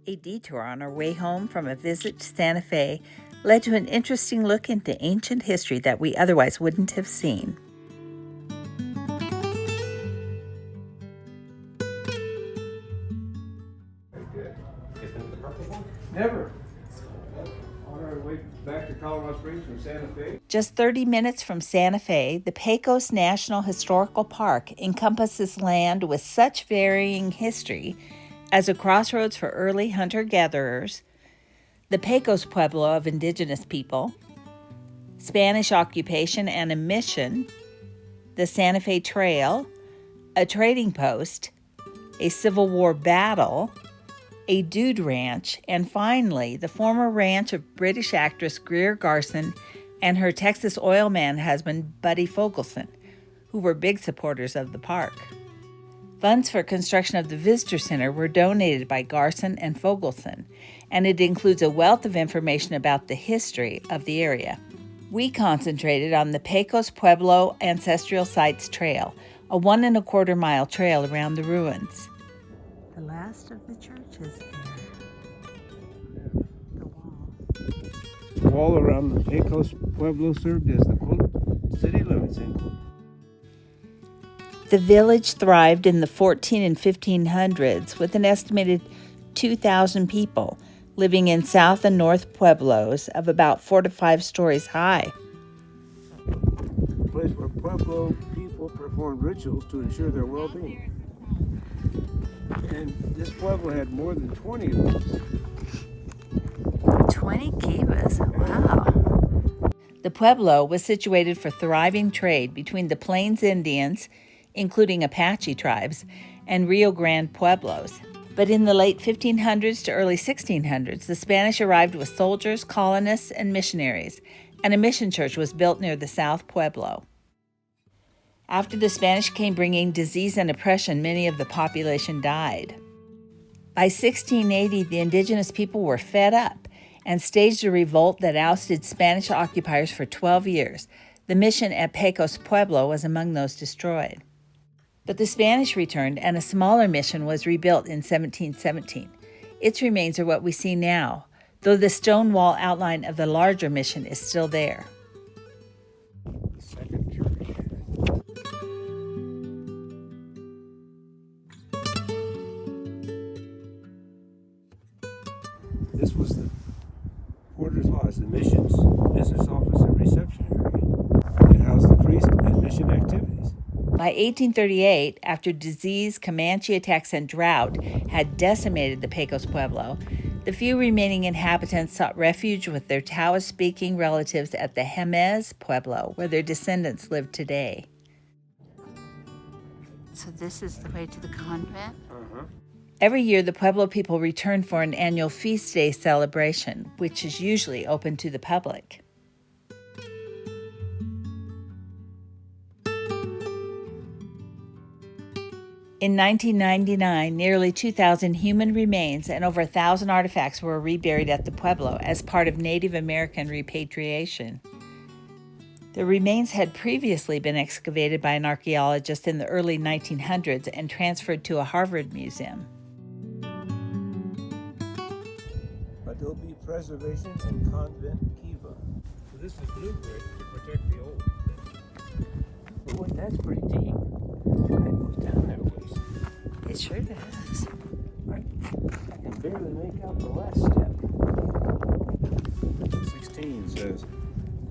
A detour on our way home from a visit to Santa Fe led to an interesting look into ancient history that we otherwise wouldn't have seen. Never. On our way back to Colorado Springs from Santa Fe. Just 30 minutes from Santa Fe, the Pecos National Historical Park encompasses land with such varying history as a crossroads for early hunter-gatherers, the Pecos Pueblo of Indigenous people, Spanish occupation and a mission, the Santa Fe Trail, a trading post, a Civil War battle, a dude ranch, and finally, the former ranch of British actress Greer Garson and her Texas oil man husband, Buddy Fogelson, who were big supporters of the park. Funds for construction of the visitor center were donated by Garson and Fogelson, and it includes a wealth of information about the history of the area. We concentrated on the Pecos Pueblo Ancestral Sites Trail, a 1.25 mile trail around the ruins. The last of the churches there. The wall. The wall around the Pecos Pueblo served as the, quote, city limits, end quote. The village thrived in the 14 and 1500s with an estimated 2,000 people living in South and North Pueblos of about 4 to 5 stories high. A place where Pueblo people performed rituals to ensure their well-being. And this Pueblo had more than 20 of those. 20 kivas, wow. The Pueblo was situated for thriving trade between the Plains Indians, including Apache tribes, and Rio Grande Pueblos. But in the late 1500s to early 1600s, the Spanish arrived with soldiers, colonists, and missionaries, and a mission church was built near the South Pueblo. After the Spanish came bringing disease and oppression, many of the population died. By 1680, the indigenous people were fed up and staged a revolt that ousted Spanish occupiers for 12 years. The mission at Pecos Pueblo was among those destroyed. But the Spanish returned, and a smaller mission was rebuilt in 1717. Its remains are what we see now, though the stone wall outline of the larger mission is still there. Second church. This was the Porter's Lodge, the mission's business office and reception area. It housed the priest and mission activities. By 1838, after disease, Comanche attacks, and drought had decimated the Pecos Pueblo, the few remaining inhabitants sought refuge with their Taos-speaking relatives at the Jemez Pueblo, where their descendants live today. So this is the way to the convent? Every year, the Pueblo people return for an annual feast day celebration, which is usually open to the public. In 1999, nearly 2,000 human remains and over 1,000 artifacts were reburied at the Pueblo as part of Native American repatriation. The remains had previously been excavated by an archaeologist in the early 1900s and transferred to a Harvard museum. But there'll be preservation and convent kiva. So this is blueprint to protect the old. Boy, that's pretty deep. That goes down there a ways. It sure does. I can barely make out the last step. 16 says,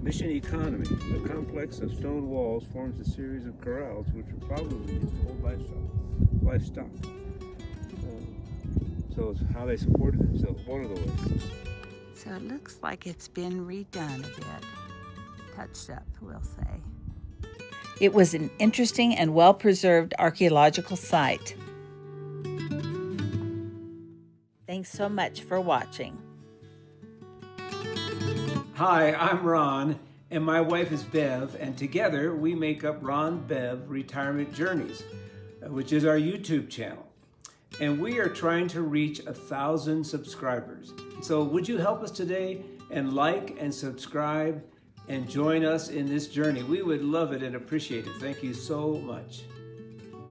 mission economy. The complex of stone walls forms a series of corrals which were probably used to hold livestock. So it's how they supported themselves, one of the ways. So it looks like it's been redone a bit. Touched up, we'll say. It was an interesting and well-preserved archaeological site. Thanks so much for watching. Hi, I'm Ron, and my wife is Bev, and together we make up RonBev Retirement Journeys, which is our YouTube channel. And we are trying to reach 1,000 subscribers. So would you help us today and like and subscribe and join us in this journey? We would love it and appreciate it. Thank you so much.